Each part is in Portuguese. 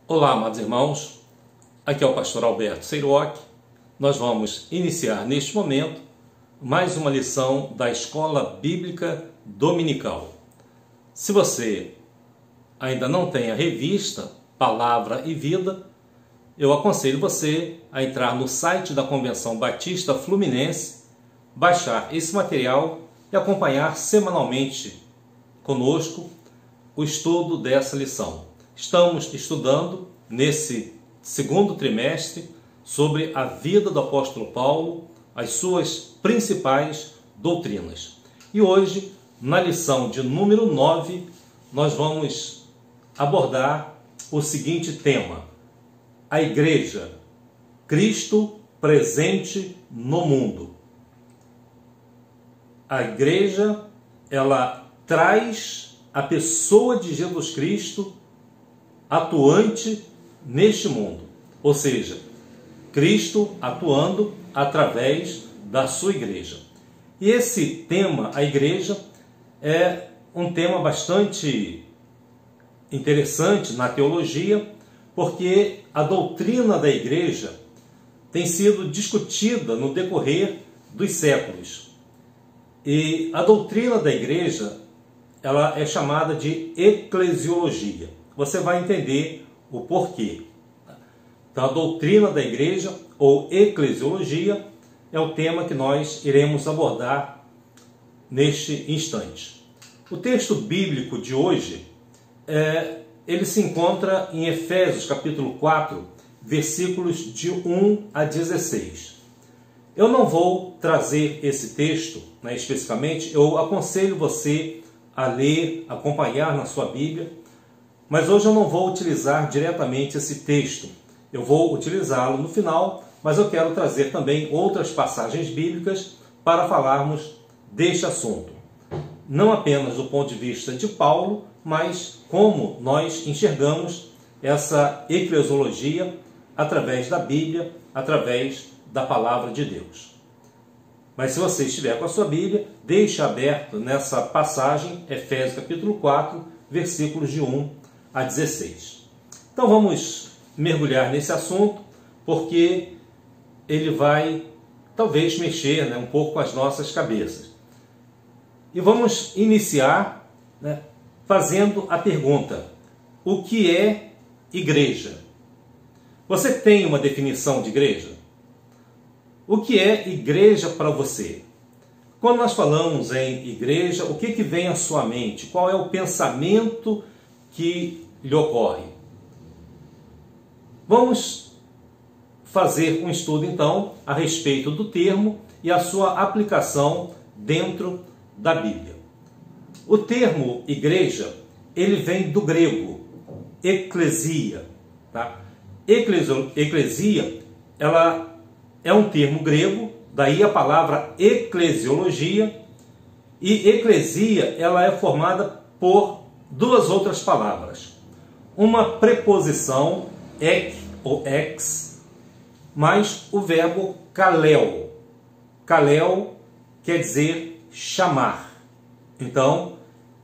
Olá, amados irmãos, aqui é o pastor Alberto Seiroc. Nós vamos iniciar neste momento mais uma lição da Escola Bíblica Dominical. Se você ainda não tem a revista Palavra e Vida, eu aconselho você a entrar no site da Convenção Batista Fluminense, baixar esse material e acompanhar semanalmente conosco o estudo dessa lição. Estamos estudando nesse segundo trimestre sobre a vida do apóstolo Paulo, as suas principais doutrinas. E hoje, na lição de número 9, nós vamos abordar o seguinte tema: a Igreja, Cristo presente no mundo. A Igreja, ela traz a pessoa de Jesus Cristo atuante neste mundo, ou seja, Cristo atuando através da sua igreja. E esse tema, a igreja, é um tema bastante interessante na teologia, porque a doutrina da igreja tem sido discutida no decorrer dos séculos. E a doutrina da igreja, ela é chamada de eclesiologia. Você vai entender o porquê. Então, a doutrina da igreja, ou eclesiologia, é o tema que nós iremos abordar neste instante. O texto bíblico de hoje, ele se encontra em Efésios capítulo 4, versículos de 1 a 16. Eu não vou trazer esse texto, especificamente, eu aconselho você a ler, acompanhar na sua Bíblia, mas hoje eu não vou utilizar diretamente esse texto. Eu vou utilizá-lo no final, mas eu quero trazer também outras passagens bíblicas para falarmos deste assunto. Não apenas do ponto de vista de Paulo, mas como nós enxergamos essa eclesiologia através da Bíblia, através da Palavra de Deus. Mas se você estiver com a sua Bíblia, deixe aberto nessa passagem, Efésios capítulo 4, versículos de 1 a 16. Então vamos mergulhar nesse assunto, porque ele vai talvez mexer um pouco com as nossas cabeças. E vamos iniciar fazendo a pergunta: o que é igreja? Você tem uma definição de igreja? O que é igreja para você? Quando nós falamos em igreja, o que vem à sua mente? Qual é o pensamento que lhe ocorre? Vamos fazer um estudo então a respeito do termo e a sua aplicação dentro da Bíblia. O termo igreja, ele vem do grego eclesia, tá? Eclesia, ela é um termo grego, daí a palavra eclesiologia, e eclesia ela é formada por duas outras palavras. Uma preposição, ek ou ex, mais o verbo kaleo. Kaleo quer dizer chamar. Então,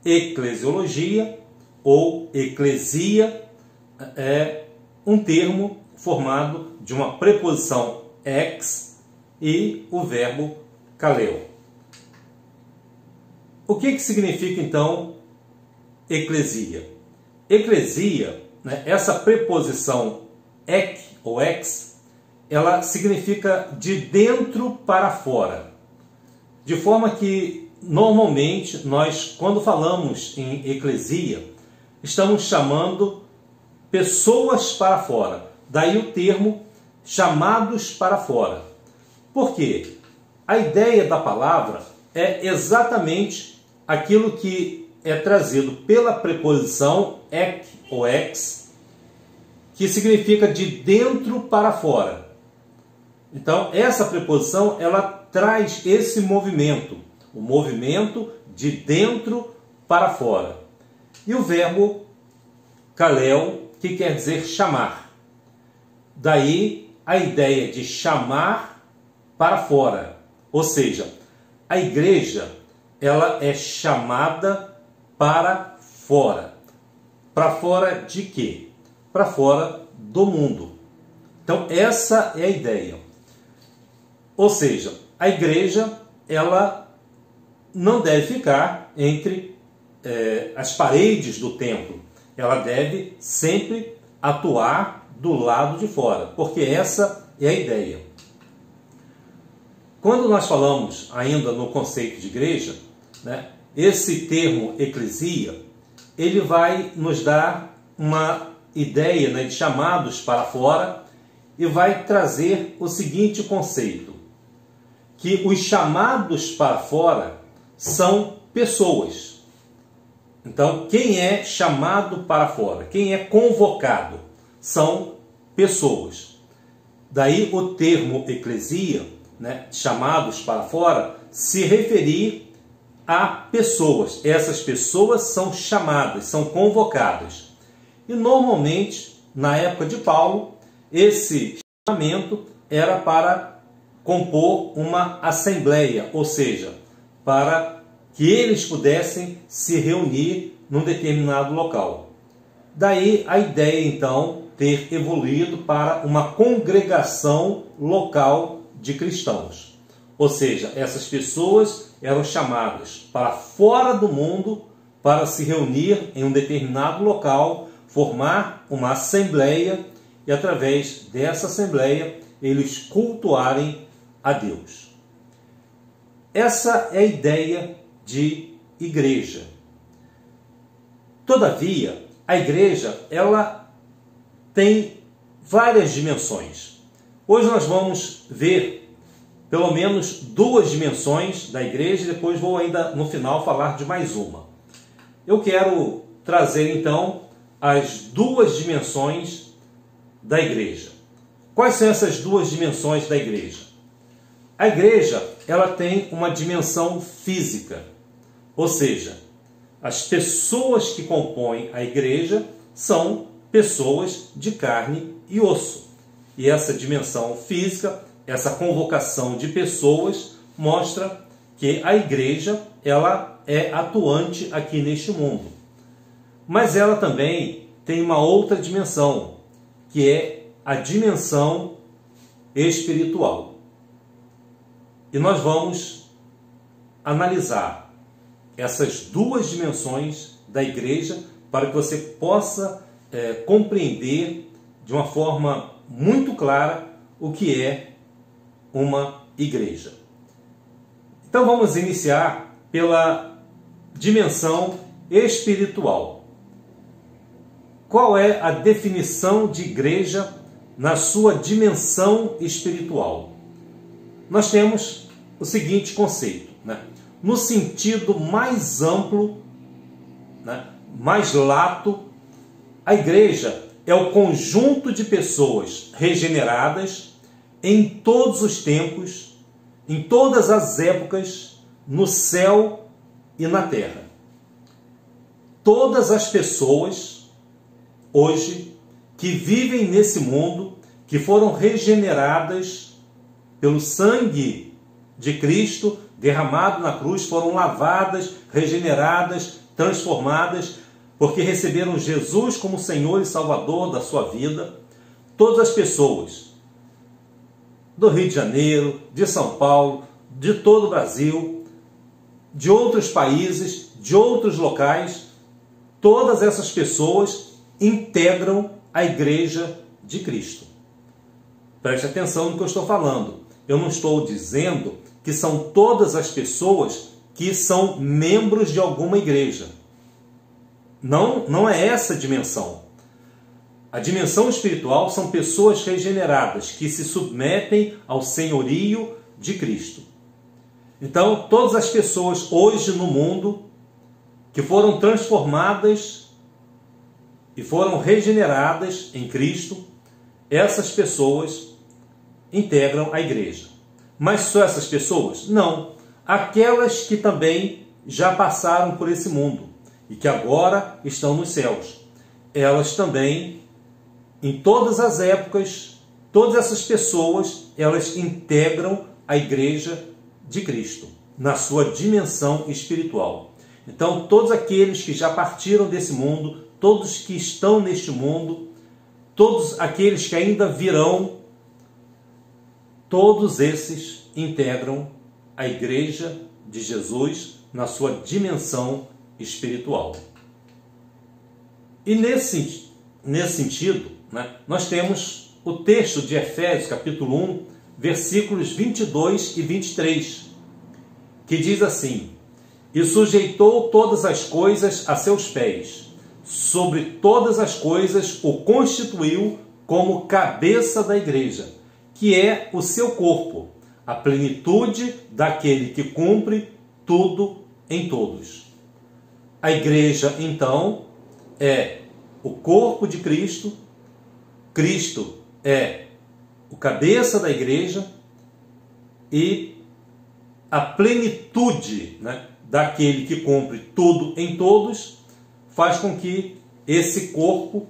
eclesiologia ou eclesia é um termo formado de uma preposição ex e o verbo kaleo. O que significa então eclesia? Eclesia, essa preposição ek ou ex, ela significa de dentro para fora. De forma que, normalmente, nós, quando falamos em eclesia, estamos chamando pessoas para fora. Daí o termo chamados para fora. Por quê? A ideia da palavra é exatamente aquilo que é trazido pela preposição ek ou ex, que significa de dentro para fora. Então, essa preposição, ela traz esse movimento, o movimento de dentro para fora. E o verbo kaleo, que quer dizer chamar. Daí a ideia de chamar para fora. Ou seja, a igreja, ela é chamada para fora. Para fora de quê? para fora do mundo. Então essa é a ideia. Ou seja, a igreja ela não deve ficar entre as paredes do templo. Ela deve sempre atuar do lado de fora, porque essa é a ideia. Quando nós falamos ainda no conceito de igreja, né, esse termo eclesia, ele vai nos dar uma ideia, né, de chamados para fora, e vai trazer o seguinte conceito, que os chamados para fora são pessoas. Então, quem é chamado para fora, quem é convocado, são pessoas. Daí o termo eclesia, né, chamados para fora, se referir a pessoas. Essas pessoas são chamadas, são convocadas. E normalmente, na época de Paulo, esse chamamento era para compor uma assembleia, ou seja, para que eles pudessem se reunir num determinado local. Daí a ideia, então, ter evoluído para uma congregação local de cristãos. Ou seja, essas pessoas eram chamadas para fora do mundo para se reunir em um determinado local, formar uma assembleia e, através dessa assembleia, eles cultuarem a Deus. Essa é a ideia de igreja. Todavia, a igreja ela tem várias dimensões. Hoje nós vamos ver pelo menos duas dimensões da igreja, e depois vou ainda no final falar de mais uma. Eu quero trazer então as duas dimensões da igreja. Quais são essas duas dimensões da igreja? A igreja ela tem uma dimensão física, ou seja, as pessoas que compõem a igreja são pessoas de carne e osso. E essa dimensão física, essa convocação de pessoas, mostra que a igreja ela é atuante aqui neste mundo. Mas ela também tem uma outra dimensão, que é a dimensão espiritual. E nós vamos analisar essas duas dimensões da igreja para que você possa compreender de uma forma muito clara o que é uma igreja. Então vamos iniciar pela dimensão espiritual. Qual é a definição de igreja na sua dimensão espiritual? Nós temos o seguinte conceito, né? No sentido mais amplo, né, mais lato, a igreja é o conjunto de pessoas regeneradas em todos os tempos, em todas as épocas, no céu e na terra. Todas as pessoas hoje que vivem nesse mundo, que foram regeneradas pelo sangue de Cristo derramado na cruz, foram lavadas, regeneradas, transformadas, porque receberam Jesus como Senhor e Salvador da sua vida. Todas as pessoas do Rio de Janeiro, de São Paulo, de todo o Brasil, de outros países, de outros locais, todas essas pessoas integram a Igreja de Cristo. Preste atenção no que eu estou falando. Eu não estou dizendo que são todas as pessoas que são membros de alguma igreja. Não é essa a dimensão. A dimensão espiritual são pessoas regeneradas que se submetem ao senhorio de Cristo. Então, todas as pessoas hoje no mundo que foram transformadas e foram regeneradas em Cristo, essas pessoas integram a igreja. Mas só essas pessoas? Não. Aquelas que também já passaram por esse mundo e que agora estão nos céus. Elas também, em todas as épocas, todas essas pessoas, elas integram a Igreja de Cristo, na sua dimensão espiritual. Então, todos aqueles que já partiram desse mundo, todos que estão neste mundo, todos aqueles que ainda virão, todos esses integram a Igreja de Jesus na sua dimensão espiritual. E nesse sentido, né, nós temos o texto de Efésios, capítulo 1, versículos 22 e 23, que diz assim: e sujeitou todas as coisas a seus pés, sobre todas as coisas o constituiu como cabeça da igreja, que é o seu corpo, a plenitude daquele que cumpre tudo em todos. A igreja, então, é o corpo de Cristo, Cristo é o cabeça da igreja e a plenitude, né, daquele que cumpre tudo em todos faz com que esse corpo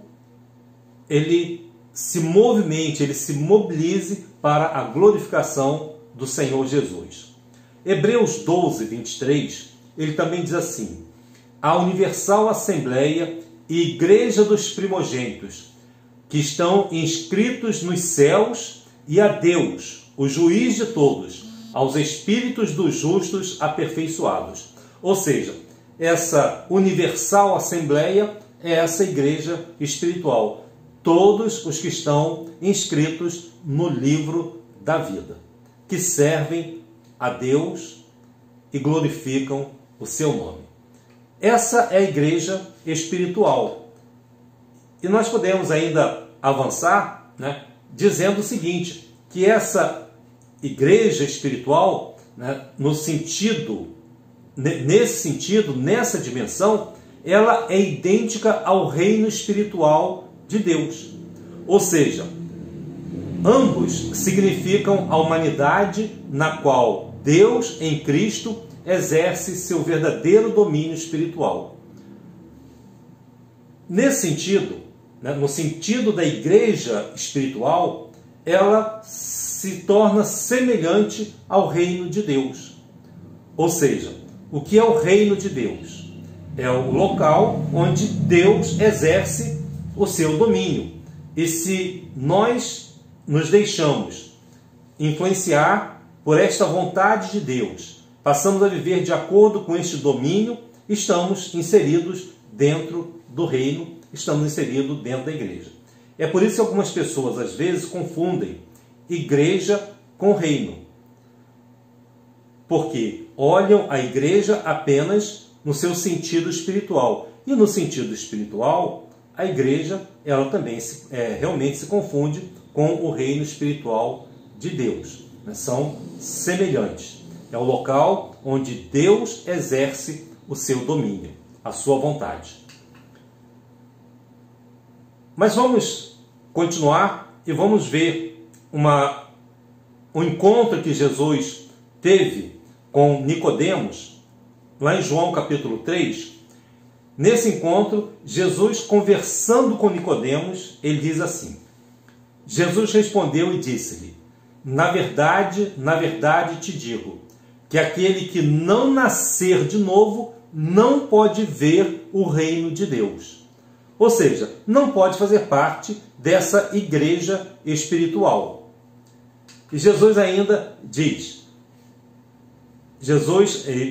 ele se movimente, ele se mobilize para a glorificação do Senhor Jesus. Hebreus 12, 23, ele também diz assim: a universal assembleia e igreja dos primogênitos, que estão inscritos nos céus, e a Deus, o juiz de todos, aos espíritos dos justos aperfeiçoados. Ou seja, essa universal assembleia é essa igreja espiritual, todos os que estão inscritos no livro da vida, que servem a Deus e glorificam o seu nome. Essa é a igreja espiritual. E nós podemos ainda avançar, né, dizendo o seguinte, que essa igreja espiritual, né, nesse sentido, nessa dimensão, ela é idêntica ao reino espiritual de Deus. Ou seja, ambos significam a humanidade na qual Deus, em Cristo, exerce seu verdadeiro domínio espiritual. Nesse sentido, né, no sentido da igreja espiritual, ela se torna semelhante ao reino de Deus. Ou seja, o que é o reino de Deus? É o local onde Deus exerce o seu domínio. E se nós nos deixamos influenciar por esta vontade de Deus, passamos a viver de acordo com este domínio, estamos inseridos dentro do reino, estamos inseridos dentro da igreja. É por isso que algumas pessoas às vezes confundem igreja com reino, porque olham a igreja apenas no seu sentido espiritual. E no sentido espiritual, a igreja ela também realmente se confunde com o reino espiritual de Deus. São semelhantes. É o local onde Deus exerce o seu domínio, a sua vontade. Mas vamos continuar e vamos ver um encontro que Jesus teve com Nicodemos, lá em João capítulo 3. Nesse encontro, Jesus conversando com Nicodemos, ele diz assim: Jesus respondeu e disse-lhe: na verdade te digo, que aquele que não nascer de novo não pode ver o reino de Deus. Ou seja, não pode fazer parte dessa igreja espiritual. E Jesus ainda diz,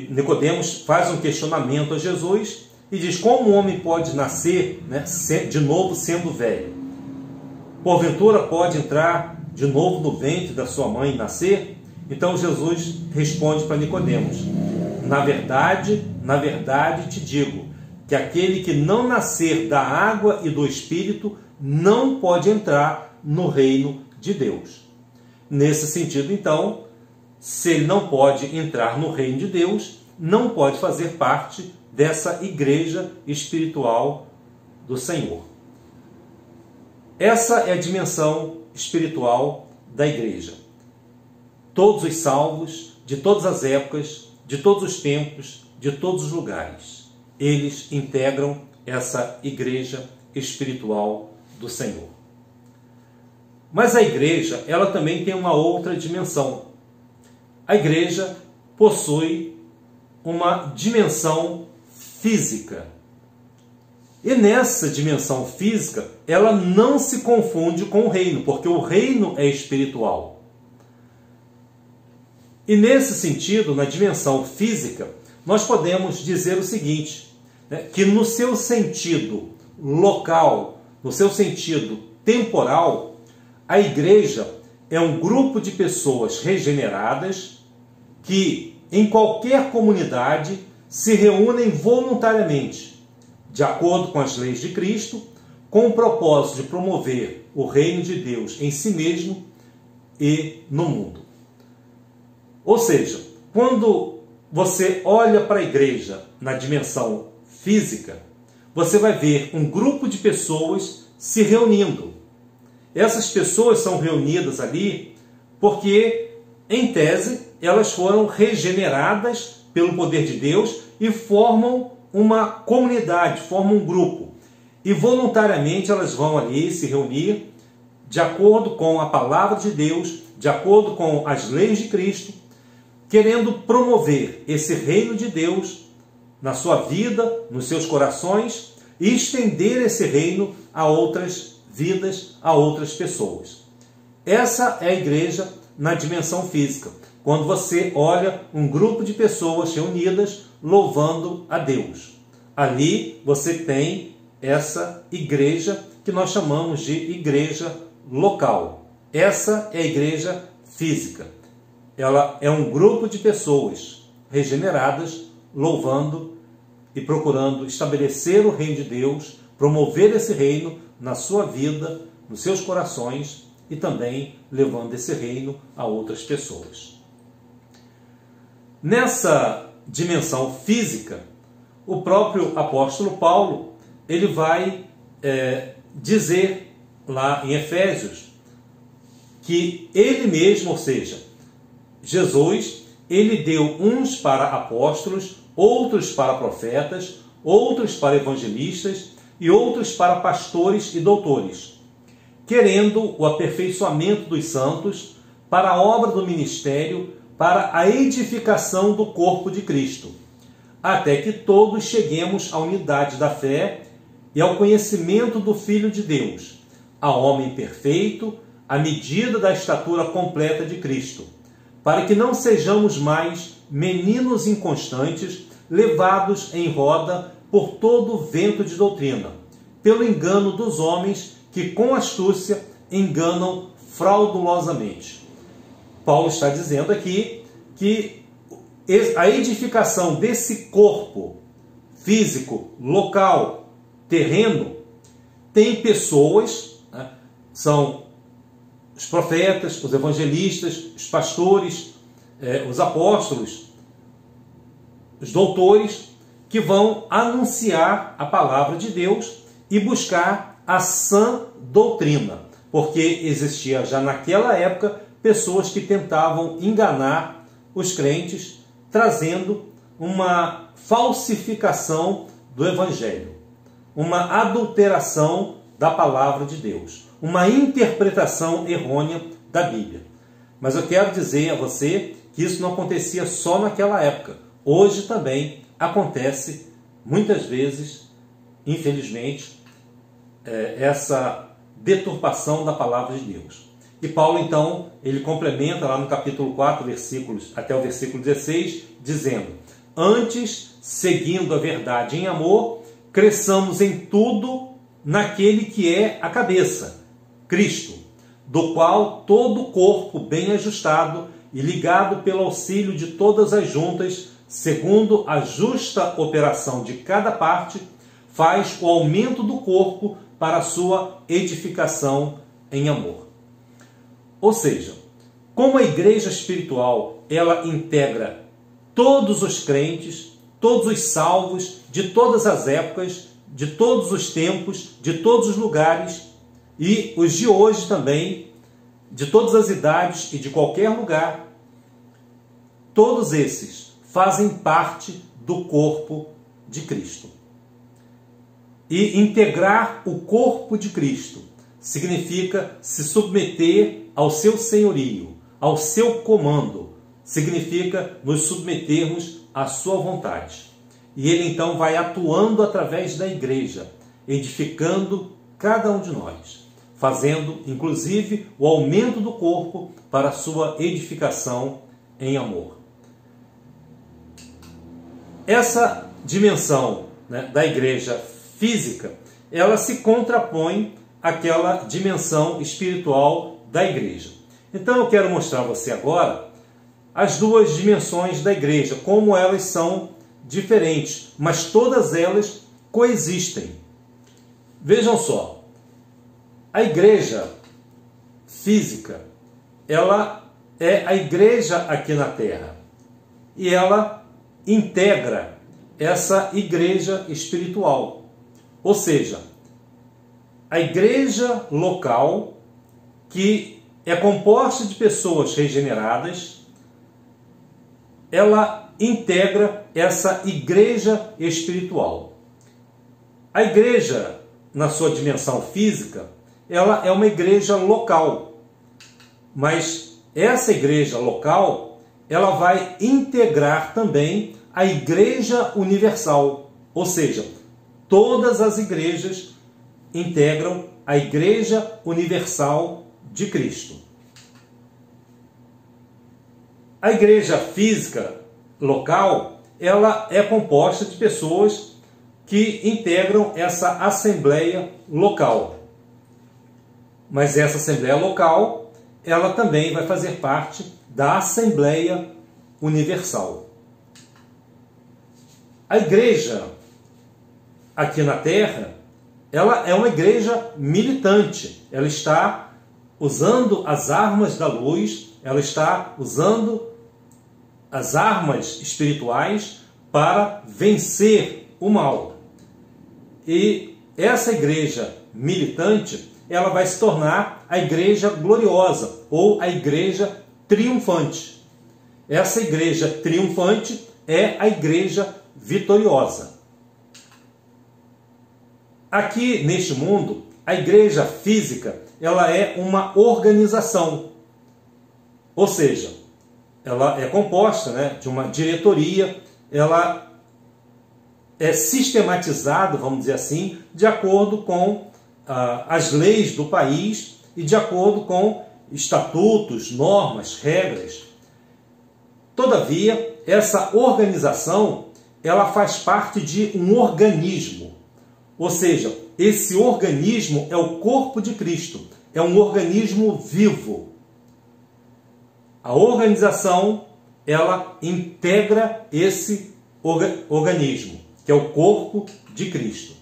Nicodemos faz um questionamento a Jesus e diz: como um homem pode nascer, né, de novo sendo velho? Porventura pode entrar de novo no ventre da sua mãe e nascer? Então Jesus responde para Nicodemos: na verdade te digo, que aquele que não nascer da água e do Espírito não pode entrar no reino de Deus. Nesse sentido, então, se ele não pode entrar no reino de Deus, não pode fazer parte dessa igreja espiritual do Senhor. Essa é a dimensão espiritual da igreja. Todos os salvos, de todas as épocas, de todos os tempos, de todos os lugares, eles integram essa igreja espiritual do Senhor. Mas a igreja, ela também tem uma outra dimensão. A igreja possui uma dimensão física. E nessa dimensão física, ela não se confunde com o reino, porque o reino é espiritual. E nesse sentido, na dimensão física, nós podemos dizer o seguinte, né, que no seu sentido local, no seu sentido temporal, a igreja é um grupo de pessoas regeneradas que, em qualquer comunidade, se reúnem voluntariamente, de acordo com as leis de Cristo, com o propósito de promover o reino de Deus em si mesmo e no mundo. Ou seja, quando você olha para a igreja na dimensão física, você vai ver um grupo de pessoas se reunindo. Essas pessoas são reunidas ali porque, em tese, elas foram regeneradas pelo poder de Deus e formam uma comunidade, formam um grupo. E voluntariamente elas vão ali se reunir de acordo com a palavra de Deus, de acordo com as leis de Cristo, querendo promover esse reino de Deus na sua vida, nos seus corações e estender esse reino a outras vidas, a outras pessoas. Essa é a igreja na dimensão física. Quando você olha um grupo de pessoas reunidas louvando a Deus. Ali você tem essa igreja que nós chamamos de igreja local. Essa é a igreja física. Ela é um grupo de pessoas regeneradas louvando e procurando estabelecer o reino de Deus, promover esse reino na sua vida, nos seus corações e também levando esse reino a outras pessoas. Nessa dimensão física, o próprio apóstolo Paulo, ele vai dizer lá em Efésios que ele mesmo, ou seja, Jesus, ele deu uns para apóstolos, outros para profetas, outros para evangelistas e outros para pastores e doutores, querendo o aperfeiçoamento dos santos para a obra do ministério, para a edificação do corpo de Cristo, até que todos cheguemos à unidade da fé e ao conhecimento do Filho de Deus, a homem perfeito, à medida da estatura completa de Cristo, para que não sejamos mais meninos inconstantes, levados em roda por todo o vento de doutrina, pelo engano dos homens que com astúcia enganam fraudulosamente. Paulo está dizendo aqui que a edificação desse corpo físico, local, terreno, tem pessoas, né, são os profetas, os evangelistas, os pastores, os apóstolos, os doutores, que vão anunciar a palavra de Deus e buscar a sã doutrina, porque existia já naquela época pessoas que tentavam enganar os crentes, trazendo uma falsificação do Evangelho, uma adulteração da palavra de Deus, uma interpretação errônea da Bíblia. Mas eu quero dizer a você que isso não acontecia só naquela época. Hoje também acontece, muitas vezes, infelizmente, essa deturpação da palavra de Deus. E Paulo, então, ele complementa lá no capítulo 4, versículos, até o versículo 16, dizendo: antes, seguindo a verdade em amor, cresçamos em tudo naquele que é a cabeça, Cristo, do qual todo o corpo bem ajustado e ligado pelo auxílio de todas as juntas, segundo a justa operação de cada parte, faz o aumento do corpo para a sua edificação em amor. Ou seja, como a igreja espiritual, ela integra todos os crentes, todos os salvos, de todas as épocas, de todos os tempos, de todos os lugares, e os de hoje também, de todas as idades e de qualquer lugar, todos esses fazem parte do corpo de Cristo. E integrar o corpo de Cristo significa se submeter ao seu senhorio, ao seu comando, significa nos submetermos à sua vontade. E ele então vai atuando através da igreja, edificando cada um de nós, fazendo inclusive o aumento do corpo para a sua edificação em amor. Essa dimensão, né, da igreja física, ela se contrapõe àquela dimensão espiritual da igreja. Então eu quero mostrar a você agora as duas dimensões da igreja, como elas são diferentes, mas todas elas coexistem. Vejam só, a igreja física, ela é a igreja aqui na terra e ela integra essa igreja espiritual. Ou seja, a igreja local, que é composta de pessoas regeneradas, ela integra essa igreja espiritual. A igreja, na sua dimensão física, ela é uma igreja local, mas essa igreja local, ela vai integrar também a igreja universal, ou seja, todas as igrejas integram a igreja universal de Cristo. A igreja física local, ela é composta de pessoas que integram essa assembleia local. Mas essa assembleia local, ela também vai fazer parte da assembleia universal. A igreja aqui na terra, ela é uma igreja militante. Ela está usando as armas da luz, ela está usando as armas espirituais para vencer o mal. E essa igreja militante, ela vai se tornar a igreja gloriosa ou a igreja triunfante. Essa igreja triunfante é a igreja vitoriosa. Aqui neste mundo, a igreja física, ela é uma organização. Ou seja, ela é composta, né, de uma diretoria, ela é sistematizada, vamos dizer assim, de acordo com as leis do país e de acordo com estatutos, normas, regras. Todavia, essa organização, ela faz parte de um organismo. Ou seja, esse organismo é o corpo de Cristo, é um organismo vivo. A organização, ela integra esse organismo, que é o corpo de Cristo.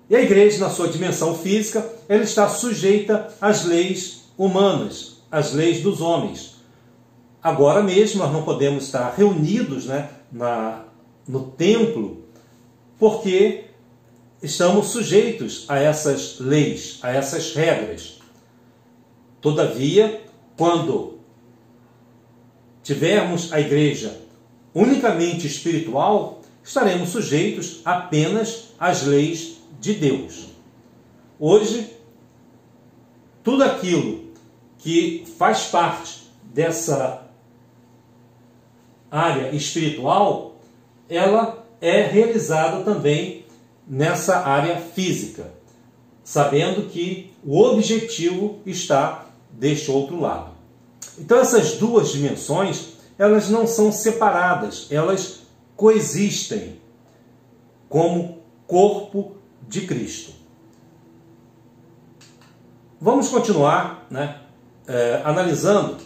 E a igreja, na sua dimensão física, ela está sujeita às leis humanas, às leis dos homens. Agora mesmo nós não podemos estar reunidos, né, no templo, porque estamos sujeitos a essas leis, a essas regras. Todavia, quando tivermos a igreja unicamente espiritual, estaremos sujeitos apenas às leis de Deus. Hoje, tudo aquilo que faz parte dessa área espiritual, ela é realizada também nessa área física, sabendo que o objetivo está deste outro lado. Então essas duas dimensões, elas não são separadas, elas coexistem como corpo de Cristo. Vamos continuar, né, analisando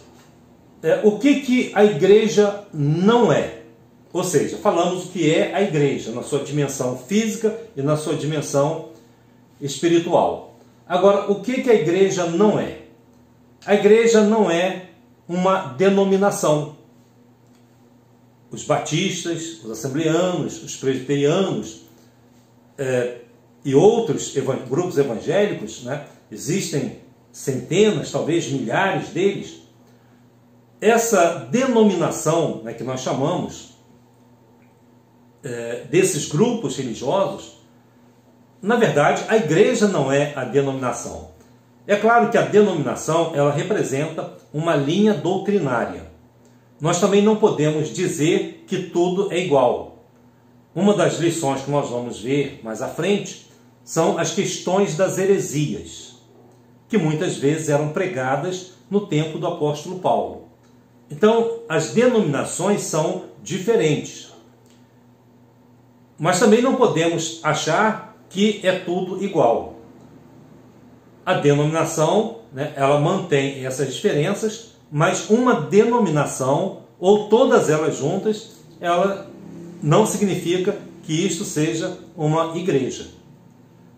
o que a igreja não é. Ou seja, falamos o que é a igreja na sua dimensão física e na sua dimensão espiritual. Agora, o que a igreja não é? A igreja não é uma denominação. Os batistas, os assembleanos, os presbiterianos e outros grupos evangélicos, né, existem centenas, talvez milhares deles. Essa denominação, né, que nós chamamos desses grupos religiosos, na verdade, a igreja não é a denominação. É claro que a denominação, ela representa uma linha doutrinária. Nós também não podemos dizer que tudo é igual. uma das lições que nós vamos ver mais à frente são as questões das heresias, que muitas vezes eram pregadas no tempo do apóstolo Paulo. Então, as denominações são diferentes. Mas também não podemos achar que é tudo igual. A denominação, né, ela mantém essas diferenças, mas uma denominação, ou todas elas juntas, ela não significa que isto seja uma igreja.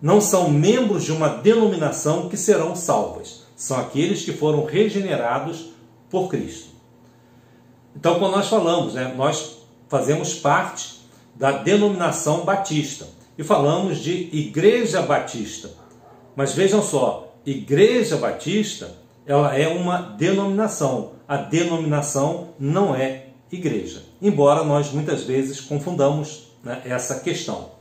Não são membros de uma denominação que serão salvos. São aqueles que foram regenerados por Cristo. Então, quando nós falamos, né, nós fazemos parte da denominação batista e falamos de igreja batista. Mas vejam só, igreja batista, ela é uma denominação. A denominação não é igreja. Embora nós muitas vezes confundamos, né, essa questão.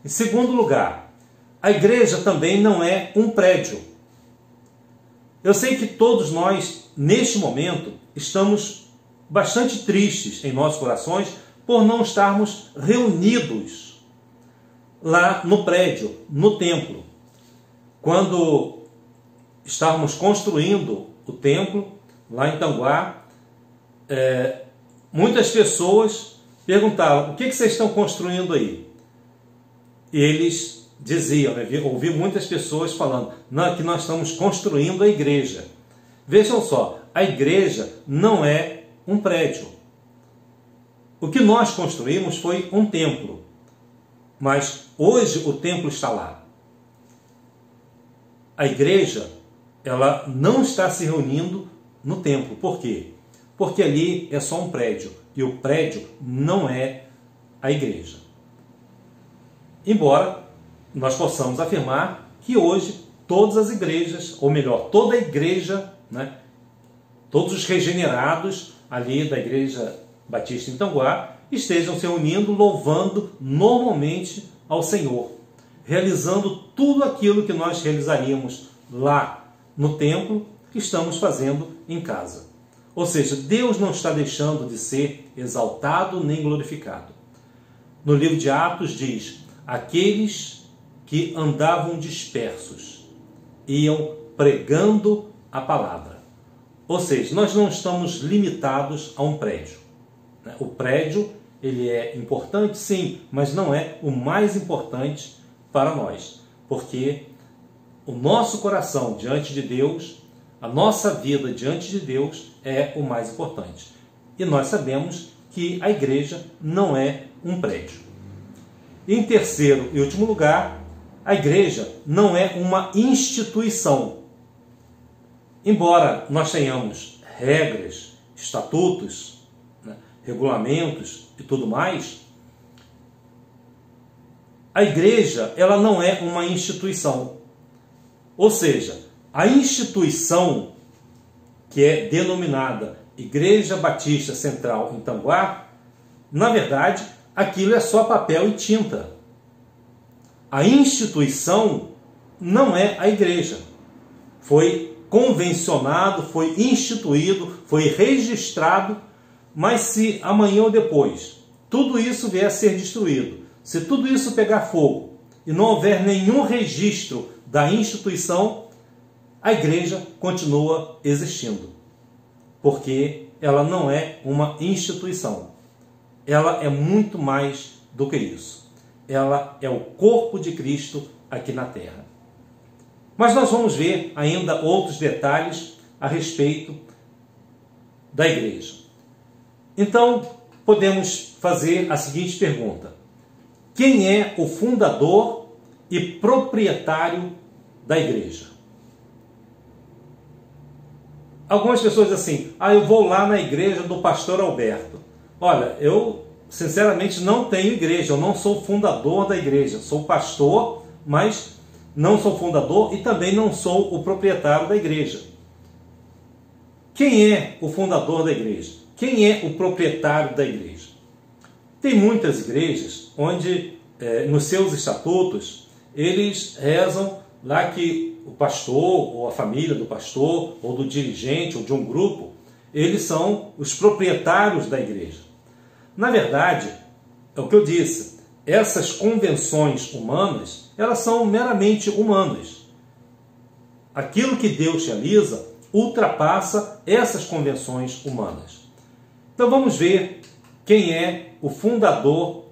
Em segundo lugar, a igreja também não é um prédio. Eu sei que todos nós, neste momento, estamos bastante tristes em nossos corações por não estarmos reunidos lá no prédio, no templo. Quando estávamos construindo o templo, lá em Tanguá, muitas pessoas perguntavam: o que vocês estão construindo aí? E eles diziam, né, ouvi muitas pessoas falando que nós estamos construindo a igreja. Vejam só, a igreja não é um prédio. O que nós construímos foi um templo, mas hoje o templo está lá. A igreja, ela não está se reunindo no templo. Por quê? Porque ali é só um prédio, e o prédio não é a igreja. Embora nós possamos afirmar que hoje todas as igrejas, ou melhor, toda a igreja, né, todos os regenerados ali da Igreja Batista em Tanguá estejam se reunindo, louvando normalmente ao Senhor, realizando tudo aquilo que nós realizaríamos lá no templo, que estamos fazendo em casa. Ou seja, Deus não está deixando de ser exaltado nem glorificado. No livro de Atos diz: aqueles que andavam dispersos iam pregando a palavra. Ou seja, nós não estamos limitados a um prédio. O prédio, ele é importante, sim, mas não é o mais importante para nós, porque o nosso coração diante de Deus, a nossa vida diante de Deus é o mais importante. E nós sabemos que a igreja não é um prédio. Em terceiro e último lugar, a igreja não é uma instituição. Embora nós tenhamos regras, estatutos, né, regulamentos e tudo mais, a igreja, ela não é uma instituição. Ou seja, a instituição que é denominada Igreja Batista Central em Tanguá, na verdade, aquilo é só papel e tinta. A instituição não é a igreja. Foi convencionado, foi instituído, foi registrado, mas se amanhã ou depois tudo isso vier a ser destruído, se tudo isso pegar fogo e não houver nenhum registro da instituição, a igreja continua existindo, porque ela não é uma instituição. Ela é muito mais do que isso. Ela é o corpo de Cristo aqui na terra. Mas nós vamos ver ainda outros detalhes a respeito da igreja. Então, podemos fazer a seguinte pergunta: quem é o fundador e proprietário da igreja? Algumas pessoas dizem assim: eu vou lá na igreja do pastor Alberto. Olha, eu sinceramente não tenho igreja, eu não sou fundador da igreja, sou pastor, mas não sou fundador e também não sou o proprietário da igreja. Quem é o fundador da igreja? Quem é o proprietário da igreja? Tem muitas igrejas onde, nos seus estatutos, eles rezam lá que o pastor, ou a família do pastor, ou do dirigente, ou de um grupo, eles são os proprietários da igreja. Na verdade, é o que eu disse, essas convenções humanas, elas são meramente humanas. Aquilo que Deus realiza ultrapassa essas convenções humanas. Então vamos ver quem é o fundador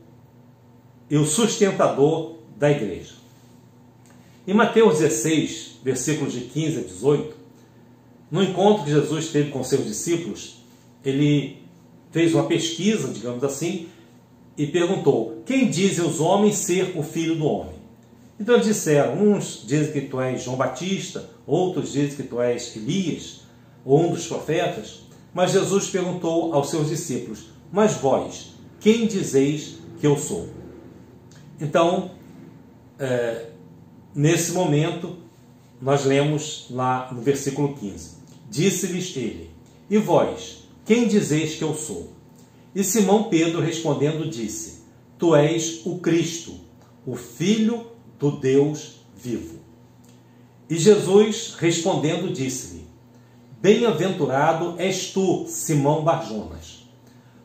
e o sustentador da igreja. Em Mateus 16, versículos de 15 a 18, no encontro que Jesus teve com seus discípulos, ele fez uma pesquisa, digamos assim, e perguntou: quem dizem os homens ser o Filho do Homem? Então eles disseram: uns dizem que tu és João Batista, outros dizem que tu és Elias, ou um dos profetas. Mas Jesus perguntou aos seus discípulos: mas vós, quem dizeis que eu sou? Então, nesse momento, nós lemos lá no versículo 15: disse-lhes ele: e vós, quem dizeis que eu sou? E Simão Pedro respondendo disse: tu és o Cristo, o Filho do Deus vivo. E Jesus respondendo disse-lhe: bem-aventurado és tu, Simão Barjonas,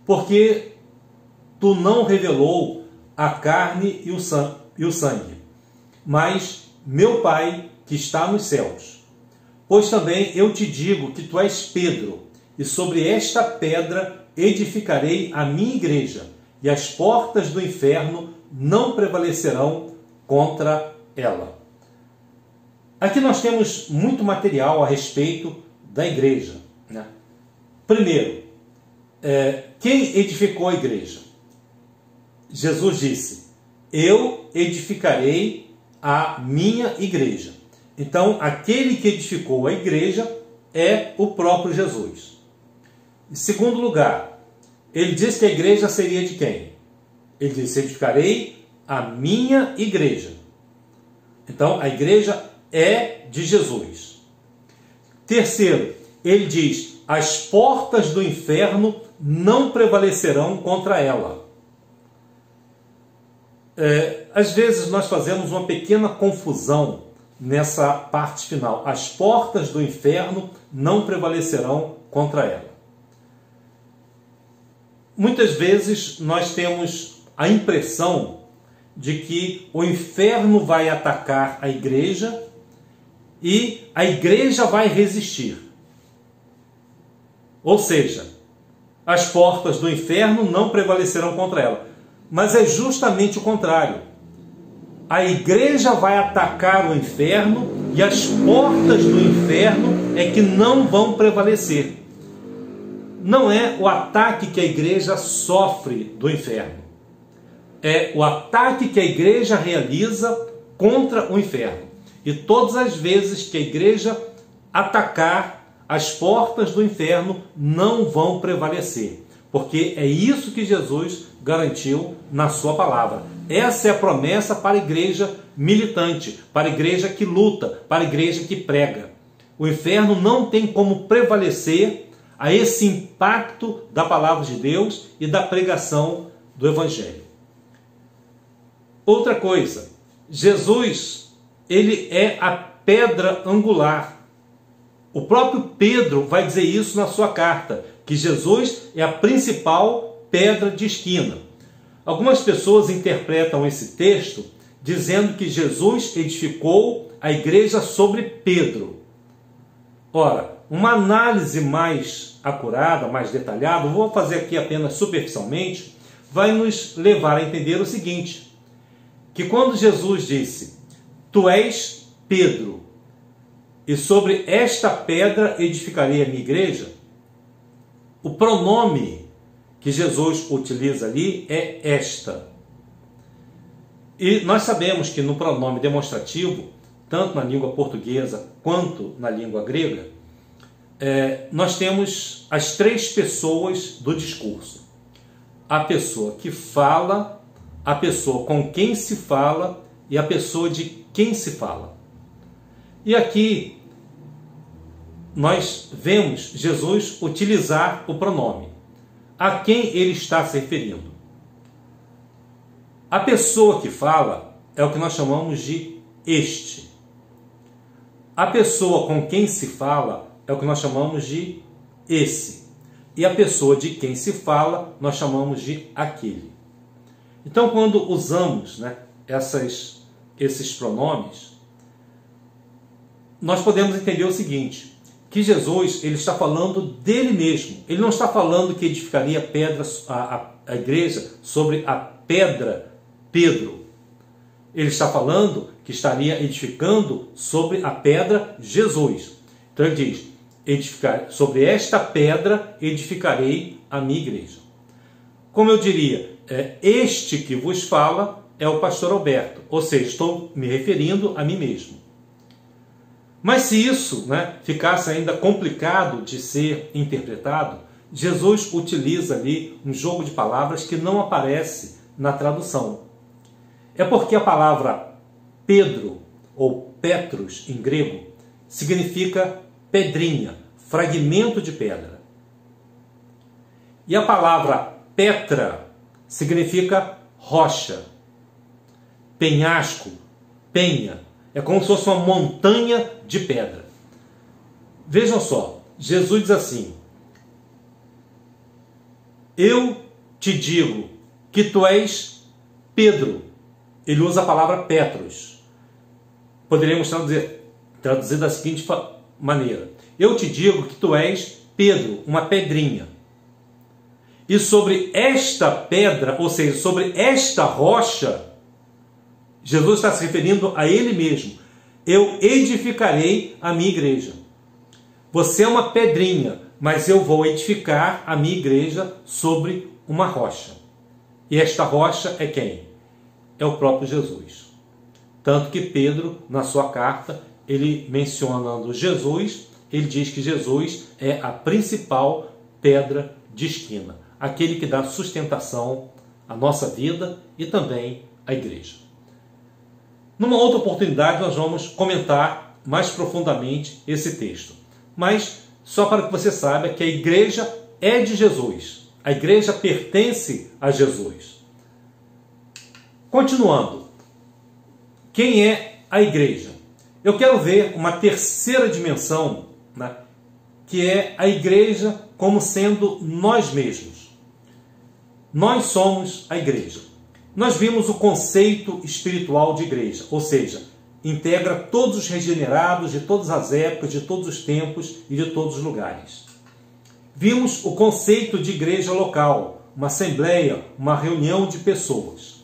porque tu não revelou a carne e o sangue, mas meu Pai que está nos céus. Pois também eu te digo que tu és Pedro, e sobre esta pedra edificarei a minha igreja, e as portas do inferno não prevalecerão contra ela. Aqui nós temos muito material a respeito da igreja, né? Primeiro, quem edificou a igreja? Jesus disse: eu edificarei a minha igreja. Então, aquele que edificou a igreja é o próprio Jesus. Em segundo lugar, ele disse que a igreja seria de quem? Ele disse: edificarei a minha igreja. Então, a igreja é de Jesus. Terceiro, ele diz: as portas do inferno não prevalecerão contra ela. Às vezes nós fazemos uma pequena confusão nessa parte final. As portas do inferno não prevalecerão contra ela. Muitas vezes nós temos a impressão de que o inferno vai atacar a igreja e a igreja vai resistir. Ou seja, as portas do inferno não prevalecerão contra ela. Mas é justamente o contrário. A igreja vai atacar o inferno e as portas do inferno é que não vão prevalecer. Não é o ataque que a igreja sofre do inferno. É o ataque que a igreja realiza contra o inferno. E todas as vezes que a igreja atacar, as portas do inferno não vão prevalecer. Porque é isso que Jesus garantiu na sua palavra. Essa é a promessa para a igreja militante, para a igreja que luta, para a igreja que prega. O inferno não tem como prevalecer a esse impacto da palavra de Deus e da pregação do Evangelho. Outra coisa, Jesus, ele é a pedra angular. O próprio Pedro vai dizer isso na sua carta, que Jesus é a principal pedra de esquina. Algumas pessoas interpretam esse texto dizendo que Jesus edificou a igreja sobre Pedro. Ora, uma análise mais acurada, mais detalhada, vou fazer aqui apenas superficialmente, vai nos levar a entender o seguinte, que quando Jesus disse: tu és Pedro, e sobre esta pedra edificarei a minha igreja, o pronome que Jesus utiliza ali é esta. E nós sabemos que no pronome demonstrativo, tanto na língua portuguesa quanto na língua grega, nós temos as três pessoas do discurso. A pessoa que fala, a pessoa com quem se fala e a pessoa de quem se fala. E aqui nós vemos Jesus utilizar o pronome. A quem ele está se referindo? A pessoa que fala é o que nós chamamos de este. A pessoa com quem se fala é o que nós chamamos de esse. E a pessoa de quem se fala nós chamamos de aquele. Então, quando usamos, né, esses pronomes, nós podemos entender o seguinte, que Jesus ele está falando dele mesmo. Ele não está falando que edificaria a igreja sobre a pedra Pedro. Ele está falando que estaria edificando sobre a pedra Jesus. Então ele diz, sobre esta pedra edificarei a minha igreja. Como eu diria, este que vos fala é o pastor Alberto, ou seja, estou me referindo a mim mesmo. Mas se isso, né, ficasse ainda complicado de ser interpretado, Jesus utiliza ali um jogo de palavras que não aparece na tradução. É porque a palavra Pedro, ou Petros em grego, significa pedrinha, fragmento de pedra. E a palavra Petra significa rocha, penhasco, penha. É como se fosse uma montanha de pedra. Vejam só, Jesus diz assim, eu te digo que tu és Pedro. Ele usa a palavra Petros. Poderíamos traduzir da seguinte maneira. Eu te digo que tu és Pedro, uma pedrinha. E sobre esta pedra, ou seja, sobre esta rocha, Jesus está se referindo a ele mesmo. Eu edificarei a minha igreja. Você é uma pedrinha, mas eu vou edificar a minha igreja sobre uma rocha. E esta rocha é quem? É o próprio Jesus. Tanto que Pedro, na sua carta, ele mencionando Jesus, ele diz que Jesus é a principal pedra de esquina. Aquele que dá sustentação à nossa vida e também à igreja. Numa outra oportunidade nós vamos comentar mais profundamente esse texto. Mas só para que você saiba que a igreja é de Jesus. A igreja pertence a Jesus. Continuando. Quem é a igreja? Eu quero ver uma terceira dimensão, né, que é a igreja como sendo nós mesmos. Nós somos a igreja. Nós vimos o conceito espiritual de igreja, ou seja, integra todos os regenerados de todas as épocas, de todos os tempos e de todos os lugares. Vimos o conceito de igreja local, uma assembleia, uma reunião de pessoas.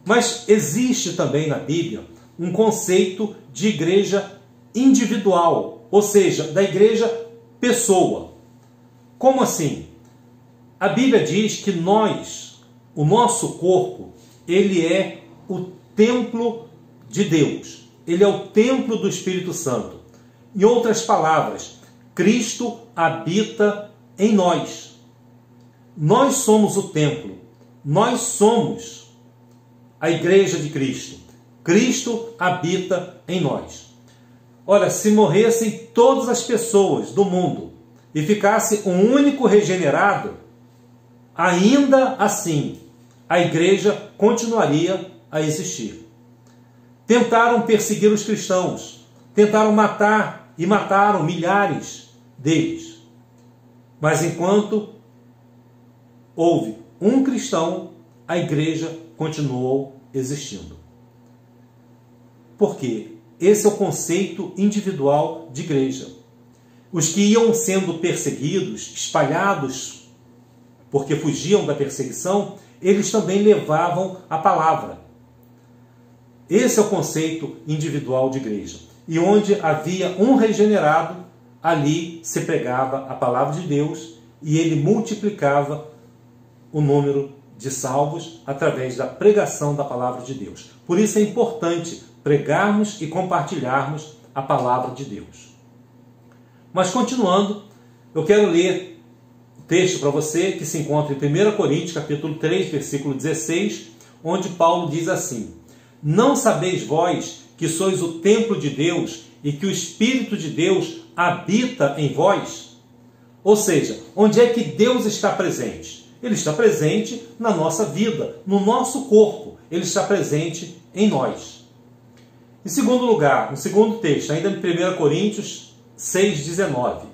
Mas existe também na Bíblia um conceito de igreja individual, ou seja, da igreja pessoa. Como assim? A Bíblia diz que nós, o nosso corpo, ele é o templo de Deus. Ele é o templo do Espírito Santo. Em outras palavras, Cristo habita em nós. Nós somos o templo. Nós somos a igreja de Cristo. Cristo habita em nós. Olha, se morressem todas as pessoas do mundo e ficasse um único regenerado, ainda assim a igreja continuaria a existir. Tentaram perseguir os cristãos, tentaram matar e mataram milhares deles. Mas enquanto houve um cristão, a igreja continuou existindo. Por quê? Esse é o conceito individual de igreja. Os que iam sendo perseguidos, espalhados, porque fugiam da perseguição, eles também levavam a palavra. Esse é o conceito individual de igreja. E onde havia um regenerado, ali se pregava a palavra de Deus e ele multiplicava o número de salvos através da pregação da palavra de Deus. Por isso é importante pregarmos e compartilharmos a palavra de Deus. Mas continuando, eu quero ler o texto para você que se encontra em 1 Coríntios, capítulo 3, versículo 16, onde Paulo diz assim: não sabeis vós que sois o templo de Deus e que o Espírito de Deus habita em vós? Ou seja, onde é que Deus está presente? Ele está presente na nossa vida, no nosso corpo. Ele está presente em nós. Em segundo lugar, no segundo texto, ainda em 1 Coríntios 6,19,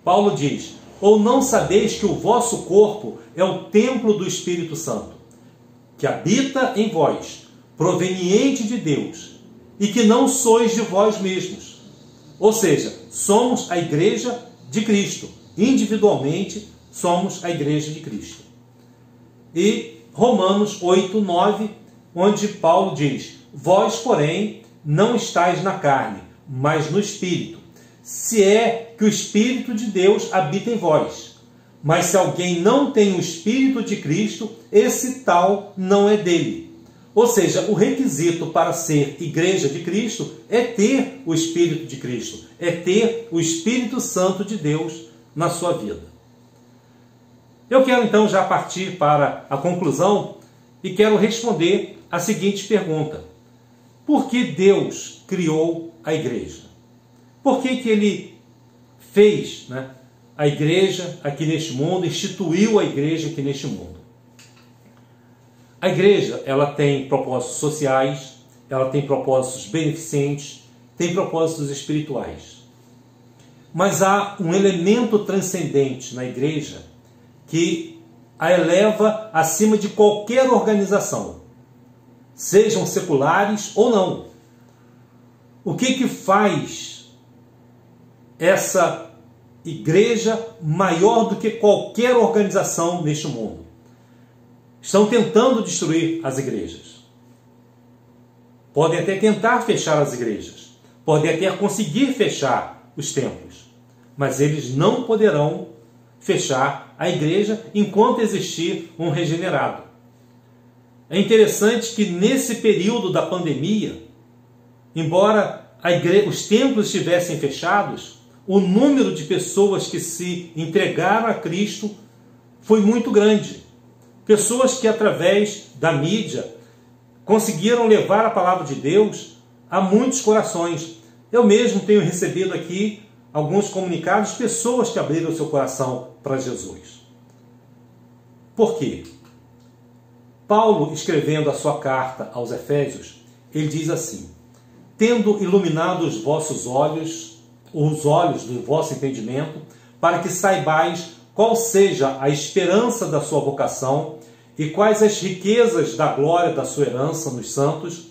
Paulo diz: ou não sabeis que o vosso corpo é o templo do Espírito Santo? que habita em vós, proveniente de Deus, e que não sois de vós mesmos. Ou seja, somos a igreja de Cristo. Individualmente, somos a igreja de Cristo. E Romanos 8, 9, onde Paulo diz: vós, porém, não estáis na carne, mas no Espírito, se é que o Espírito de Deus habita em vós. Mas se alguém não tem o Espírito de Cristo, esse tal não é dele. Ou seja, o requisito para ser igreja de Cristo é ter o Espírito de Cristo, é ter o Espírito Santo de Deus na sua vida. Eu quero então já partir para a conclusão e quero responder a seguinte pergunta: por que Deus criou a igreja? Por que Ele fez, a igreja aqui neste mundo, instituiu a igreja aqui neste mundo? A igreja, ela tem propósitos sociais, ela tem propósitos beneficentes, tem propósitos espirituais. Mas há um elemento transcendente na igreja que a eleva acima de qualquer organização, sejam seculares ou não. O que faz essa igreja maior do que qualquer organização neste mundo? Estão tentando destruir as igrejas. Podem até tentar fechar as igrejas. Podem até conseguir fechar os templos. Mas eles não poderão fechar a igreja enquanto existir um regenerado. É interessante que nesse período da pandemia, embora os templos estivessem fechados, o número de pessoas que se entregaram a Cristo foi muito grande. Pessoas que, através da mídia, conseguiram levar a palavra de Deus a muitos corações. Eu mesmo tenho recebido aqui alguns comunicados de pessoas que abriram seu coração para Jesus. Por quê? Paulo, escrevendo a sua carta aos Efésios, ele diz assim: tendo iluminado os vossos olhos, os olhos do vosso entendimento, para que saibais qual seja a esperança da sua vocação e quais as riquezas da glória da sua herança nos santos,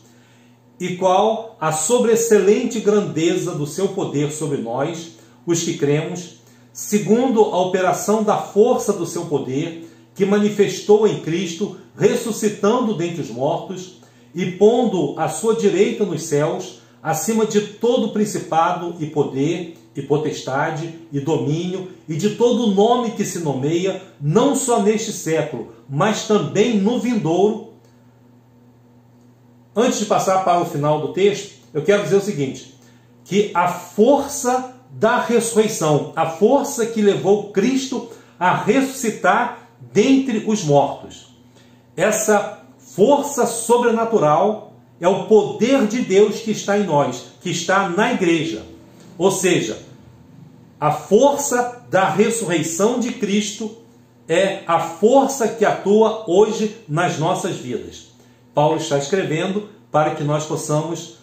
e qual a sobreexcelente grandeza do seu poder sobre nós, os que cremos, segundo a operação da força do seu poder, que manifestou em Cristo, ressuscitando dentre os mortos e pondo à sua direita nos céus, acima de todo principado e poder, e potestade, e domínio, e de todo nome que se nomeia, não só neste século, mas também no vindouro. Antes de passar para o final do texto, eu quero dizer o seguinte: que a força da ressurreição, a força que levou Cristo a ressuscitar dentre os mortos, essa força sobrenatural é o poder de Deus que está em nós, que está na igreja. Ou seja, a força da ressurreição de Cristo é a força que atua hoje nas nossas vidas. Paulo está escrevendo para que nós possamos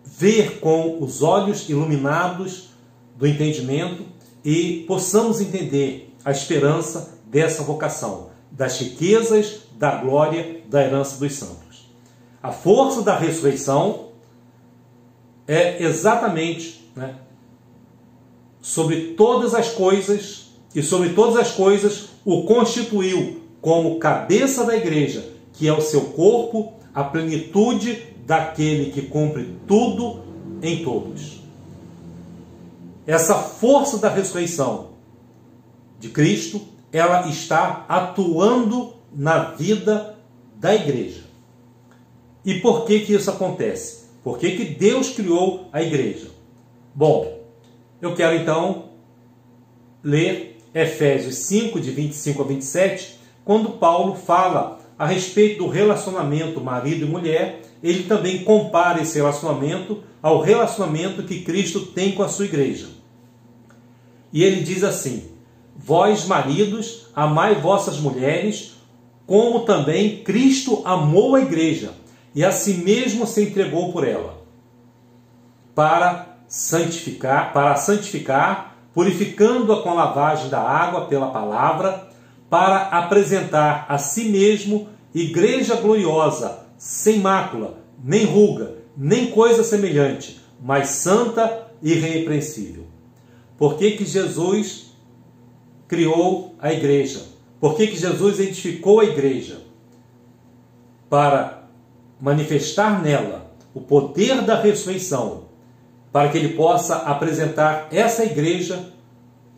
ver com os olhos iluminados do entendimento e possamos entender a esperança dessa vocação, das riquezas, da glória, da herança dos santos. A força da ressurreição é exatamente, sobre todas as coisas, e sobre todas as coisas o constituiu como cabeça da igreja, que é o seu corpo, a plenitude daquele que cumpre tudo em todos. Essa força da ressurreição de Cristo, ela está atuando na vida da igreja. E por que isso acontece? Por que Deus criou a igreja? Bom, eu quero então ler Efésios 5, de 25 a 27, quando Paulo fala a respeito do relacionamento marido e mulher. Ele também compara esse relacionamento ao relacionamento que Cristo tem com a sua igreja. E ele diz assim: vós, maridos, amai vossas mulheres, como também Cristo amou a igreja, e a si mesmo se entregou por ela, para a santificar, purificando-a com a lavagem da água pela palavra, para apresentar a si mesmo igreja gloriosa, sem mácula, nem ruga, nem coisa semelhante, mas santa e irrepreensível. Por que que Jesus criou a igreja? Por que que Jesus edificou a igreja? Para manifestar nela o poder da ressurreição, para que ele possa apresentar essa igreja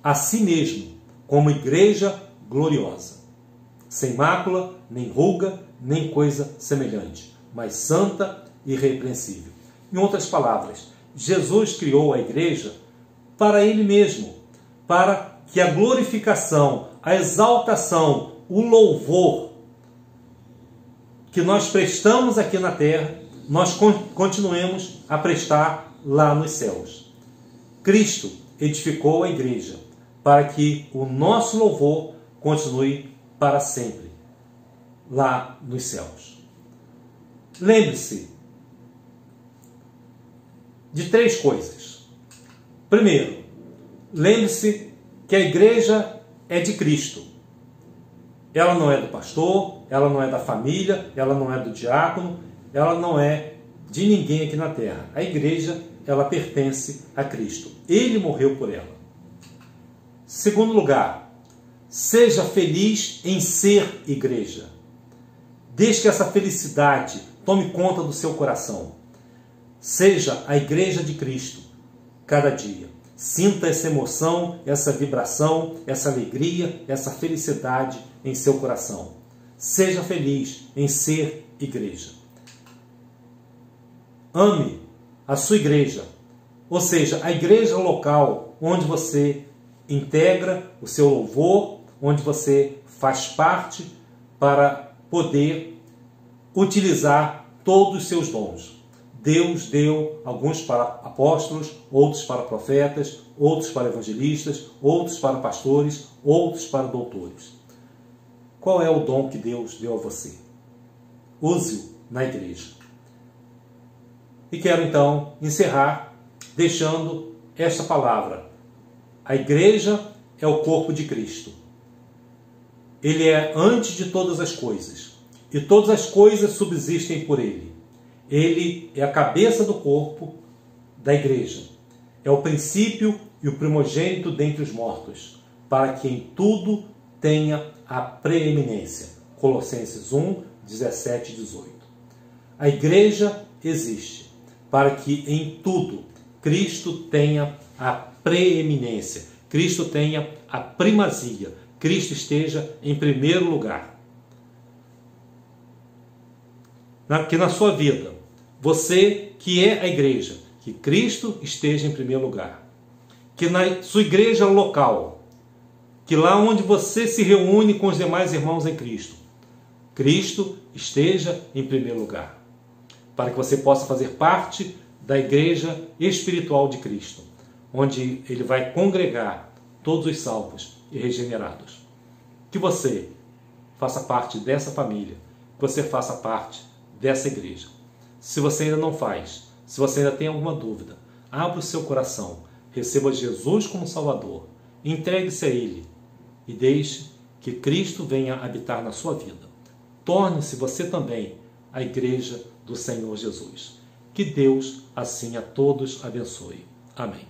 a si mesmo como igreja gloriosa, sem mácula, nem ruga, nem coisa semelhante, mas santa e irrepreensível. Em outras palavras, Jesus criou a igreja para ele mesmo, para que a glorificação, a exaltação, o louvor que nós prestamos aqui na terra, nós continuemos a prestar lá nos céus. Cristo edificou a igreja para que o nosso louvor continue para sempre lá nos céus. Lembre-se de 3 coisas. Primeiro, lembre-se que a igreja é de Cristo. Ela não é do pastor, ela não é da família, ela não é do diácono, ela não é de ninguém aqui na terra. A igreja, ela pertence a Cristo. Ele morreu por ela. Segundo lugar, seja feliz em ser igreja. Deixe que essa felicidade tome conta do seu coração. Seja a igreja de Cristo cada dia. Sinta essa emoção, essa vibração, essa alegria, essa felicidade em seu coração. Seja feliz em ser igreja. Ame a sua igreja, ou seja, a igreja local onde você integra o seu louvor, onde você faz parte para poder utilizar todos os seus dons. Deus deu alguns para apóstolos, outros para profetas, outros para evangelistas, outros para pastores, outros para doutores. Qual é o dom que Deus deu a você? Use-o na igreja. E quero então encerrar deixando esta palavra. A igreja é o corpo de Cristo. Ele é antes de todas as coisas, e todas as coisas subsistem por ele. Ele é a cabeça do corpo da igreja. É o princípio e o primogênito dentre os mortos, para que em tudo tenha a preeminência. Colossenses 1, 17 e 18. A igreja existe para que em tudo Cristo tenha a preeminência, Cristo tenha a primazia, Cristo esteja em primeiro lugar. Que na sua vida, você que é a igreja, que Cristo esteja em primeiro lugar. Que na sua igreja local, que lá onde você se reúne com os demais irmãos em Cristo, Cristo esteja em primeiro lugar. Para que você possa fazer parte da igreja espiritual de Cristo, onde ele vai congregar todos os salvos e regenerados. Que você faça parte dessa família, que você faça parte dessa igreja. Se você ainda não faz, se você ainda tem alguma dúvida, abra o seu coração, receba Jesus como Salvador, entregue-se a Ele e deixe que Cristo venha habitar na sua vida. Torne-se você também a igreja do Senhor Jesus. Que Deus assim a todos abençoe. Amém.